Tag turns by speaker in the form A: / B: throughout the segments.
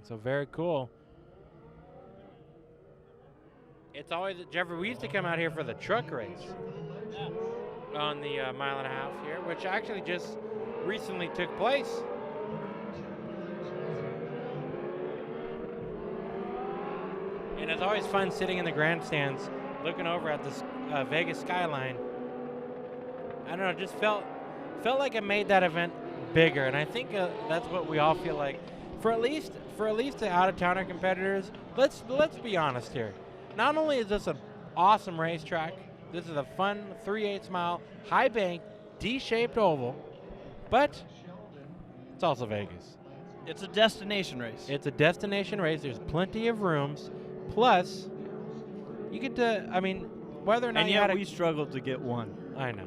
A: So very cool. It's always, Jeffrey, we used to come out here for the truck race on the mile and a half here, which actually just recently took place. And it's always fun sitting in the grandstands looking over at this Vegas skyline. I don't know, it just felt like it made that event bigger, and I think that's what we all feel like. For at least the out-of-towner competitors, let's be honest here. Not only is this an awesome racetrack, this is a fun 3/8 mile high bank D-shaped oval, but it's also Vegas.
B: It's a destination race.
A: It's a destination race. There's plenty of rooms. Plus, you get to, I mean, whether or not
B: and
A: you
B: yet
A: had
B: we struggled to get one.
A: I know.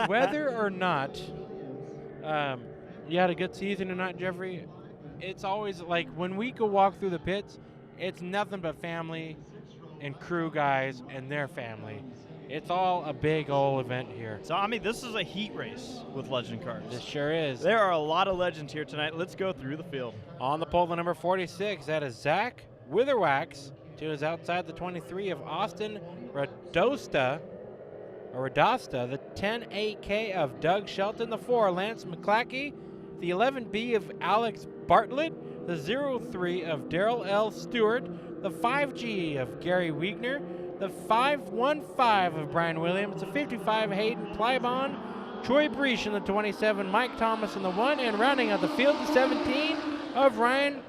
A: Whether or not you had a good season or not, Jeffrey, it's always like when we go walk through the pits, it's nothing but family and crew guys and their family. It's all a big old event here.
B: So, I mean, this is a heat race with legend cars.
A: This sure is.
B: There are a lot of legends here tonight. Let's go through the field.
A: On the pole, the number 46, that is Zach Witherwax. To his outside, the 23 of Austin Radosta, the 10-8K of Doug Shelton, the 4 Lance McClackey, the 11B of Alex Bartlett, the 03 of Daryl L. Stewart, the 5G of Gary Wiegner, the 515 of Brian Williams, the 55 Hayden Plybon, Troy Breach in the 27, Mike Thomas in the 1, and rounding out the field, the 17 of Ryan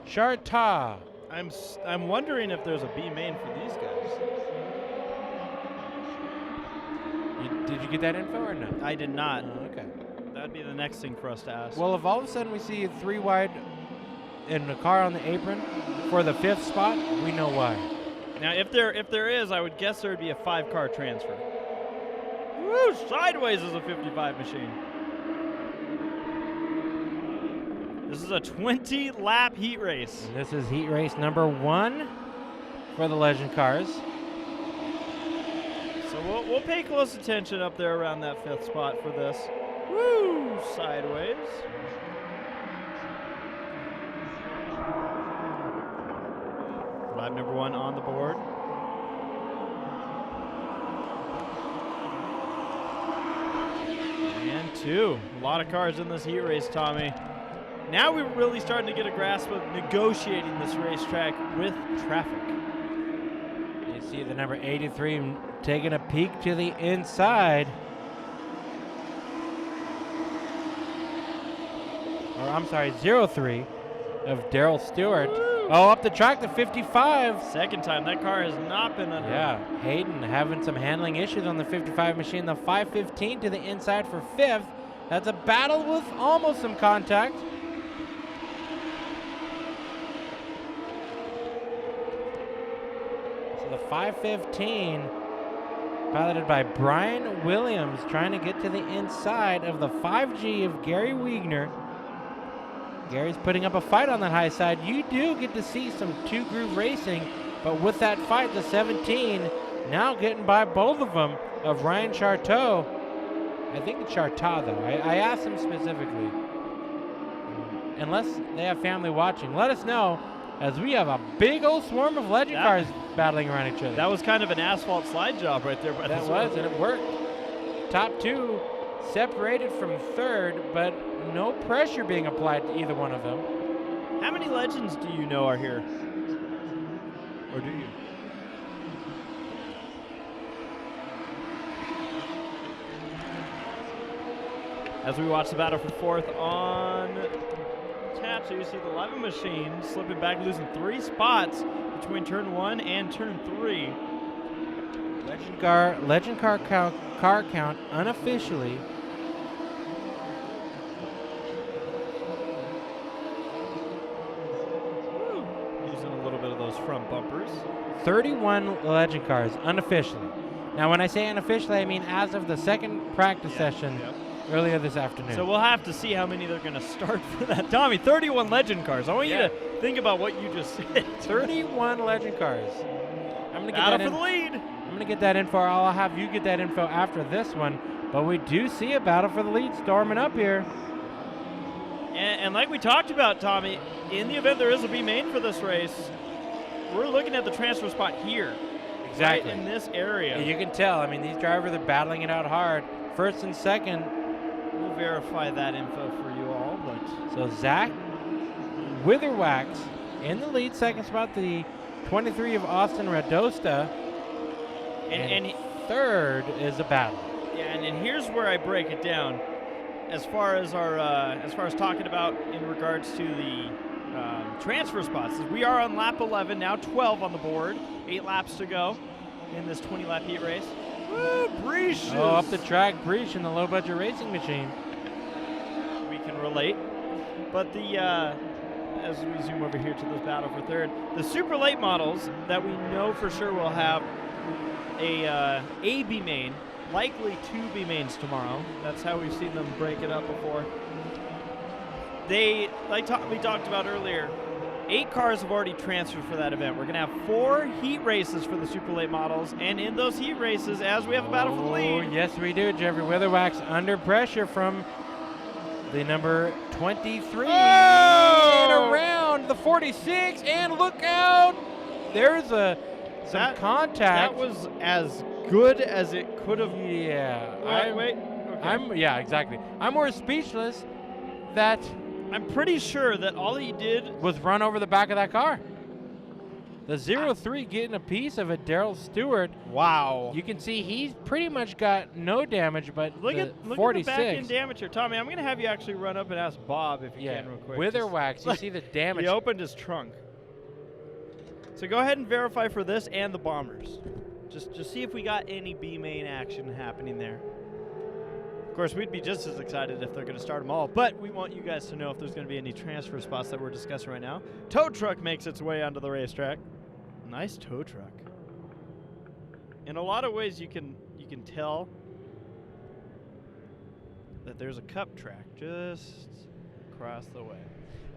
A: Charta.
B: I'm wondering if there's a B main for these guys.
A: Did you get that info or no?
B: I did not.
A: Oh, okay.
B: That'd be the next thing for us to ask.
A: Well, if all of a sudden we see 3 wide and a car on the apron for the 5th spot, we know why.
B: Now, if there is, I would guess there would be a 5-car transfer. Woo! Sideways is a 55 machine. This is a 20-lap heat race.
A: And this is heat race number 1 for the Legend cars.
B: So we'll pay close attention up there around that 5th spot for this. Woo! Sideways. Lap number 1 on the board. And 2. A lot of cars in this heat race, Tommy. Now we're really starting to get a grasp of negotiating this racetrack with traffic.
A: You see the number 83 taking a peek to the inside. Or I'm sorry, 03 of Daryl Stewart.
B: Woo!
A: Oh, up the track to 55.
B: Second time. That car has not been under.
A: Yeah, Hayden having some handling issues on the 55 machine. The 515 to the inside for 5th. That's a battle with almost some contact. So the 515 piloted by Brian Williams trying to get to the inside of the 5G of Gary Wiegner. Gary's putting up a fight on that high side. You do get to see some 2-groove racing, but with that fight, the 17 now getting by both of them of Ryan Charteau. I think it's Charta, though. I asked him specifically. Unless they have family watching, let us know, as we have a big old swarm of legend cars battling around each other.
B: That was kind of an asphalt slide job right there.
A: That was, and it worked. Top 2 separated from 3rd, but no pressure being applied to either one of them.
B: How many legends do you know are here? Or do you? As we watch the battle for 4th on tap, so you see the 11 machine slipping back, losing 3 spots between turn 1 and turn 3.
A: Legend car count unofficially.
B: Using a little bit of those front bumpers.
A: 31 legend cars unofficially. Now, when I say unofficially, I mean as of the 2nd practice session earlier this afternoon.
B: So we'll have to see how many they're going to start for that. Tommy, 31 legend cars. I want you to think about what you just said.
A: 31 legend cars. I'm going to get
B: Battle
A: that
B: for the lead.
A: I'm going to get that info. I'll have you get that info after this one. But we do see a battle for the lead storming up here.
B: And like we talked about, Tommy, in the event there is a B main for this race, we're looking at the transfer spot here.
A: Exactly.
B: Right in this area.
A: You can tell. I mean, these drivers are battling it out hard. First and second.
B: We'll verify that info for you all. But
A: so Zach Witherwax in the lead, second spot, the 23 of Austin Radosta. And third is a battle.
B: Yeah, and here's where I break it down. As far as talking about in regards to the transfer spots, we are on lap 11 now, 12 on the board, 8 laps to go in this 20-lap heat race. Woo, Breach!
A: Oh, up the track, Breach in the low-budget racing machine.
B: We can relate. But the as we zoom over here to this battle for third, the super late models that we know for sure will have a B main. Likely 2 B mains tomorrow. That's how we've seen them break it up before. They, we talked about earlier, 8 cars have already transferred for that event. We're going to have 4 heat races for the super late models, and in those heat races, as we have a battle for the lead.
A: Yes, we do. Jeffrey Witherwax under pressure from the number 23 and around the 46, and look out! There's some contact.
B: That was as good as it could have.
A: Yeah.
B: Okay.
A: Yeah, exactly. I'm more speechless that
B: I'm pretty sure that all he did
A: was run over the back of that car. The 03 getting a piece of it, Darrell Stewart.
B: Wow.
A: You can see he's pretty much got no damage, but
B: look at
A: 46.
B: the back end damage here. Tommy, I'm going to have you actually run up and ask Bob if you can real quick.
A: Witherwax, you see the damage.
B: He opened his trunk. So go ahead and verify for this and the Bombers. Just see if we got any B main action happening there. Of course, we'd be just as excited if they're going to start them all, but we want you guys to know if there's going to be any transfer spots that we're discussing right now. Tow truck makes its way onto the racetrack. Nice tow truck. In a lot of ways, you can tell that there's a cup track just across the way.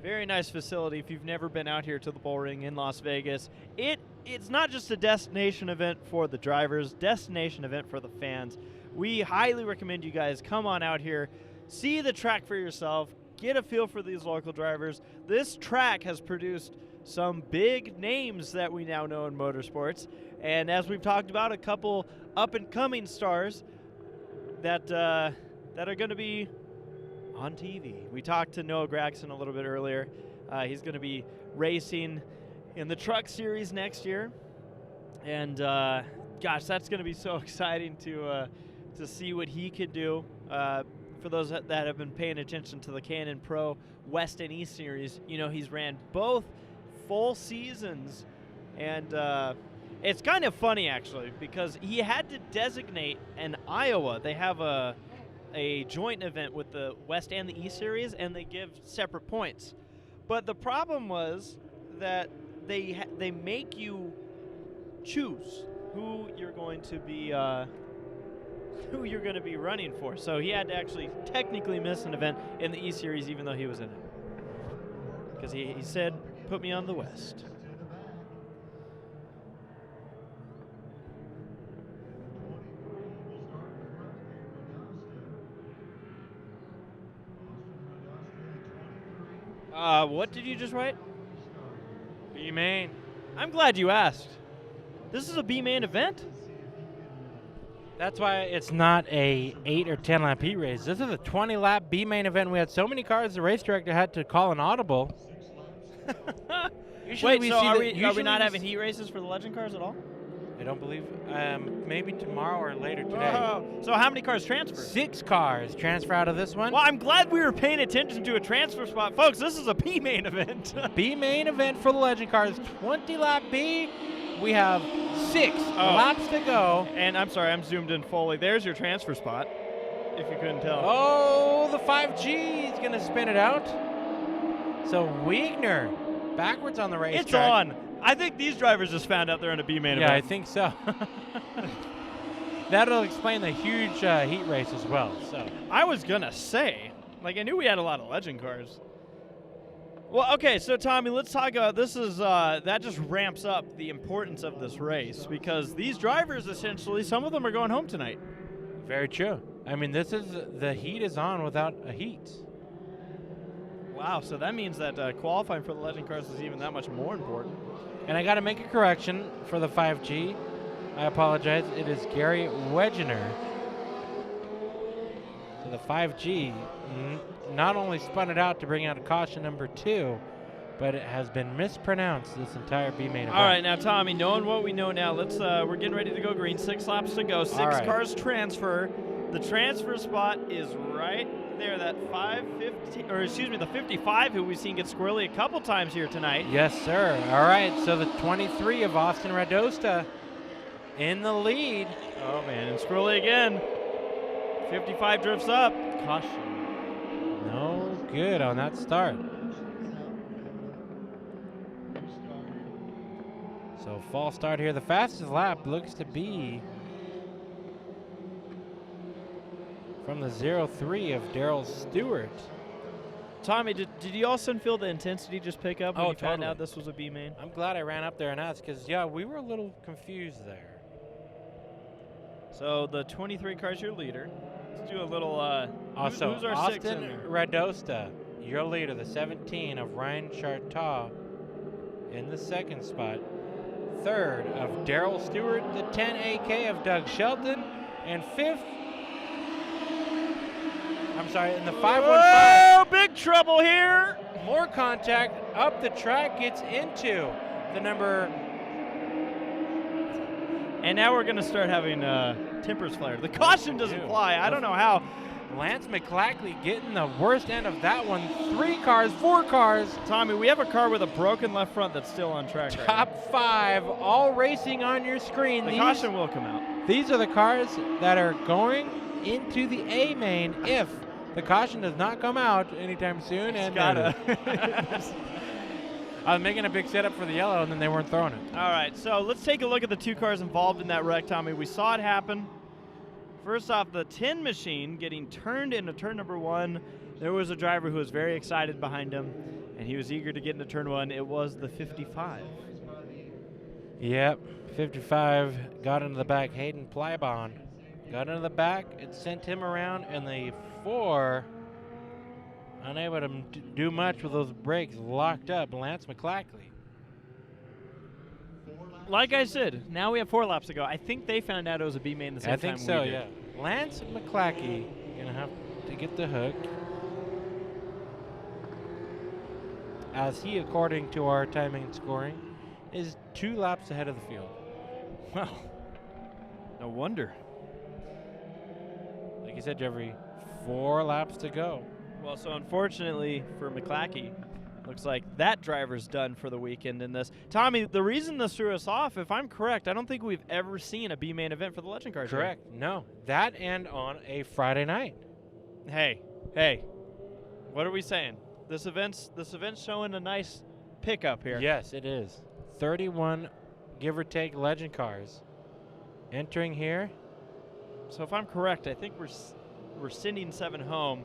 B: Very nice facility. If you've never been out here to the Bullring in Las Vegas, it's not just a destination event for the drivers, destination event for the fans. We highly recommend you guys come on out here, see the track for yourself, get a feel for these local drivers. This track has produced some big names that we now know in motorsports, and as we've talked about, a couple up-and-coming stars that are going to be on TV. We talked to Noah Gragson a little bit earlier. He's going to be racing in the Truck Series next year, and gosh, that's going to be so exciting to see what he could do. For those that have been paying attention to the Canon Pro West and East Series, you know he's ran both full seasons, and it's kind of funny actually because he had to designate an Iowa. They have a joint event with the West and the East Series, and they give separate points. But the problem was that they make you choose who you're going to be running for. So he had to actually technically miss an event in the East Series, even though he was in it, because he said, "Put me on the West." What did you just write?
A: B main.
B: I'm glad you asked. This is a B main event.
A: That's why it's not a 8 or 10 lap heat race. This is a 20 lap B main event. We had so many cars, the race director had to call an audible.
B: Wait, so are we not having heat races for the legend cars at all?
A: I don't believe. Maybe tomorrow or later today.
B: Whoa. So how many cars transfer?
A: 6 cars transfer out of this one.
B: Well, I'm glad we were paying attention to a transfer spot. Folks, this is a B main event.
A: B main event for the legend cars. 20 lap B. We have 6 laps to go.
B: And I'm sorry, I'm zoomed in fully. There's your transfer spot, if you couldn't tell.
A: Oh, the 5G is going to spin it out. So Wigner backwards on the racetrack.
B: It's on. I think these drivers just found out they're in a B main event.
A: Yeah, I think so. That'll explain the huge heat race as well. So
B: I was going to say, I knew we had a lot of legend cars. Well, okay, so Tommy, let's talk about this. That just ramps up the importance of this race because these drivers, essentially, some of them are going home tonight.
A: Very true. I mean, the heat is on without a heat.
B: Wow, so that means that qualifying for the Legend Cars is even that much more important.
A: And I got to make a correction for the 5G. I apologize. It is Gary Wegener. So the 5G not only spun it out to bring out a caution number 2, but it has been mispronounced this entire B main event.
B: All right, now Tommy, knowing what we know now, let's we're getting ready to go green. 6 laps to go. 6
A: right.
B: cars transfer. The transfer spot is right there. That 550, or excuse me, the 55, who we've seen get squirrely a couple times here tonight.
A: Yes, sir. All right, so the 23 of Austin Radosta in the lead.
B: Oh man, and squirrely again. 55 drifts up. Caution.
A: No good on that start. So false start here. The fastest lap looks to be from the 03 of Darrell Stewart.
B: Tommy, did you also feel the intensity just pick up when you found
A: totally.
B: out this was a B main?
A: I'm glad I ran up there and asked because, yeah, we were a little confused there.
B: So the 23 car's your leader. Let's do a little.
A: Also,
B: who's our
A: Austin
B: 6 in there?
A: Radosta, your leader, the 17 of Ryan Chartaw in the second spot. Third of Darrell Stewart, the 10 AK of Doug Shelton, and fifth. I'm sorry, in the 515.
B: Oh, big trouble here!
A: More contact up the track, gets into the number.
B: And now we're going to start having tempers flare. The caution doesn't fly. I don't know how.
A: Lance McClackley getting the worst end of that one. 3 cars, 4 cars.
B: Tommy, we have a car with a broken left front that's still on track right now.
A: Top 5, all racing on your screen.
B: The caution will come out.
A: These are the cars that are going into the A main if the caution does not come out anytime soon.
B: It's
A: And
B: gotta.
A: I was making a big setup for the yellow, and then they weren't throwing it.
B: All right, so let's take a look at the 2 cars involved in that wreck, Tommy. We saw it happen. First off, the 10 machine getting turned into turn number 1. There was a driver who was very excited behind him, and he was eager to get into turn 1. It was the 55.
A: Yep, 55 got into the back. Hayden Plybon got into the back. It sent him around, and the 4, unable to do much with those brakes, locked up Lance McClackley.
B: Like I said, now we have 4 laps to go. I think they found out it was a B main the same
A: I
B: time
A: think so,
B: we did.
A: yeah. Lance McClackley gonna have to get the hook, as he, according to our timing and scoring, is 2 laps ahead of the field.
B: Well, no wonder.
A: Like you said, Jeffrey, 4 laps to go.
B: Well, so unfortunately for McClackley, looks like that driver's done for the weekend in this. Tommy, the reason this threw us off, if I'm correct, I don't think we've ever seen a B main event for the Legend Cars.
A: Correct. No, that and on a Friday night.
B: Hey, what are we saying? This event's showing a nice pickup here.
A: Yes, it is. 31, give or take, Legend Cars entering here.
B: So if I'm correct, I think we're sending 7 home.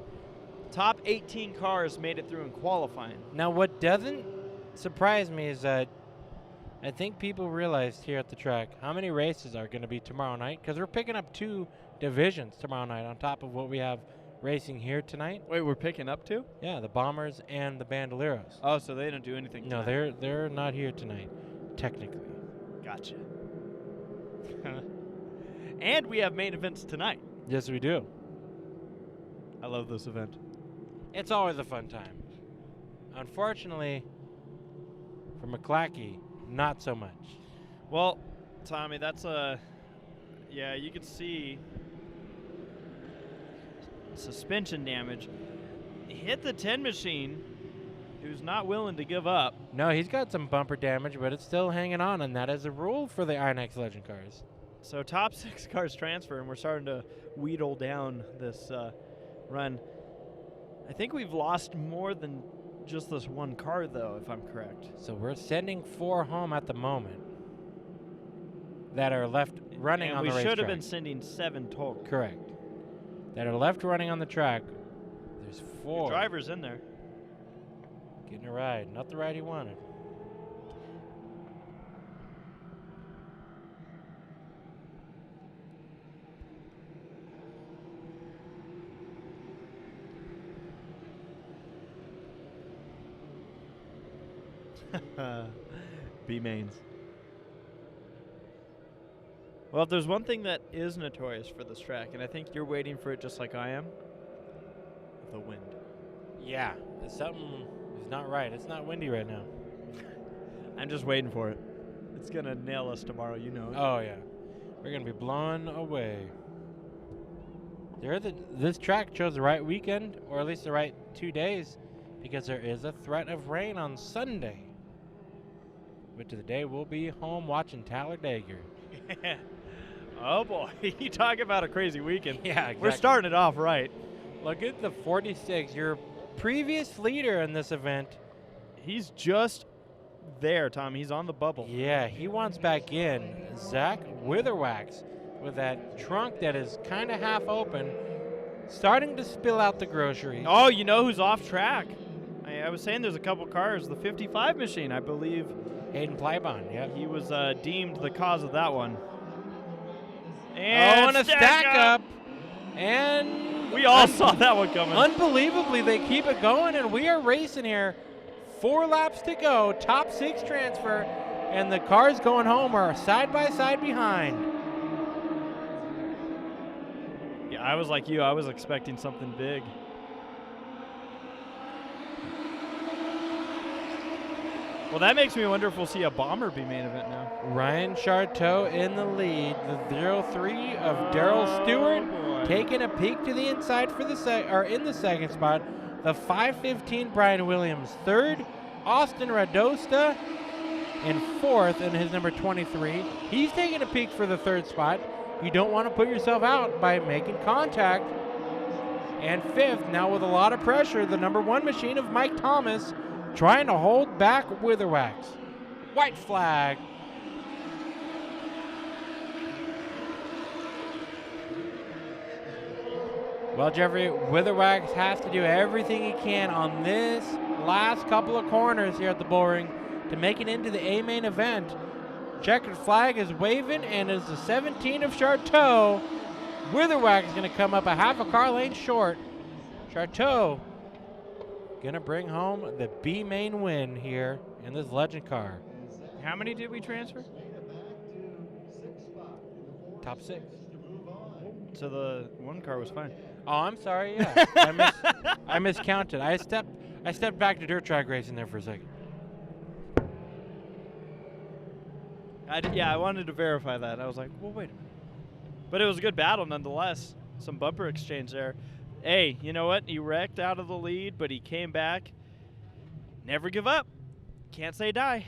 B: Top 18 cars made it through in qualifying.
A: Now, what doesn't surprise me is that I think people realized here at the track how many races are going to be tomorrow night, because we're picking up 2 divisions tomorrow night on top of what we have racing here tonight.
B: Wait, we're picking up 2?
A: Yeah, the Bombers and the Bandoleros.
B: Oh, so they don't do anything
A: No,
B: tonight.
A: they're not here tonight, technically.
B: Gotcha. And we have main events tonight.
A: Yes, we do.
B: I love this event.
A: It's always a fun time. Unfortunately, for McClackley, not so much.
B: Well, Tommy, that's yeah, you could see suspension damage. He hit the 10 machine, who's not willing to give up.
A: No, he's got some bumper damage, but it's still hanging on, and that is a rule for the INX Legend Cars.
B: So top 6 cars transfer, and we're starting to wheedle down this run. I think we've lost more than just this 1 car, though, if I'm correct.
A: So we're sending 4 home at the moment that are left running
B: and
A: on the racetrack.
B: we should have been sending 7 total.
A: Correct. That are left running on the track. There's 4.
B: The driver's in there.
A: Getting a ride. Not the ride he wanted.
B: B mains. Well, if there's one thing that is notorious for this track, and I think you're waiting for it just like I am, the wind.
A: Yeah, something is not right. It's not windy right now.
B: I'm just waiting for it. It's going to nail us tomorrow, you know it.
A: Oh, yeah. We're going to be blown away. This track chose the right weekend, or at least the right 2 days, because there is a threat of rain on Sunday. Which of the day we'll be home watching Talladega.
B: Oh, boy. You talk about a crazy weekend.
A: Yeah, exactly.
B: We're starting it off right.
A: Look at the 46. Your previous leader in this event.
B: He's just there, Tom. He's on the bubble.
A: Yeah, he wants back in. Zach Witherwax with that trunk that is kind of half open, starting to spill out the groceries.
B: Oh, you know who's off track? I was saying there's a couple cars. The 55 machine, I believe.
A: Hayden Plybon, yeah.
B: He was deemed the cause of that one.
A: And a stack up. And
B: we all saw that one coming.
A: Unbelievably, they keep it going, and we are racing here. 4 laps to go, top 6 transfer, and the cars going home are side by side behind.
B: Yeah, I was like you. I was expecting something big. Well, that makes me wonder if we'll see a bomber be main event now.
A: Ryan Charteau in the lead. The 03 of Darrell Stewart taking a peek to the inside for the in the second spot. The 515 Brian Williams third. Austin Radosta in fourth in his number 23. He's taking a peek for the third spot. You don't want to put yourself out by making contact. And fifth, now with a lot of pressure, the number 1 machine of Mike Thomas trying to hold back Witherwax. White flag. Well, Jeffrey, Witherwax has to do everything he can on this last couple of corners here at the Bullring to make it into the A main event. Checkered flag is waving, and is the 17 of Charteau. Witherwax is going to come up a half a car length short. Charteau going to bring home the B main win here in this legend car.
B: How many did we transfer?
A: Top 6.
B: So the one car was fine.
A: Oh, I'm sorry. Yeah, I miscounted. I stepped back to dirt track racing there for a second.
B: I wanted to verify that. I was like, well, wait a minute. But it was a good battle nonetheless. Some bumper exchange there. Hey, you know what? He wrecked out of the lead, but he came back. Never give up. Can't say die.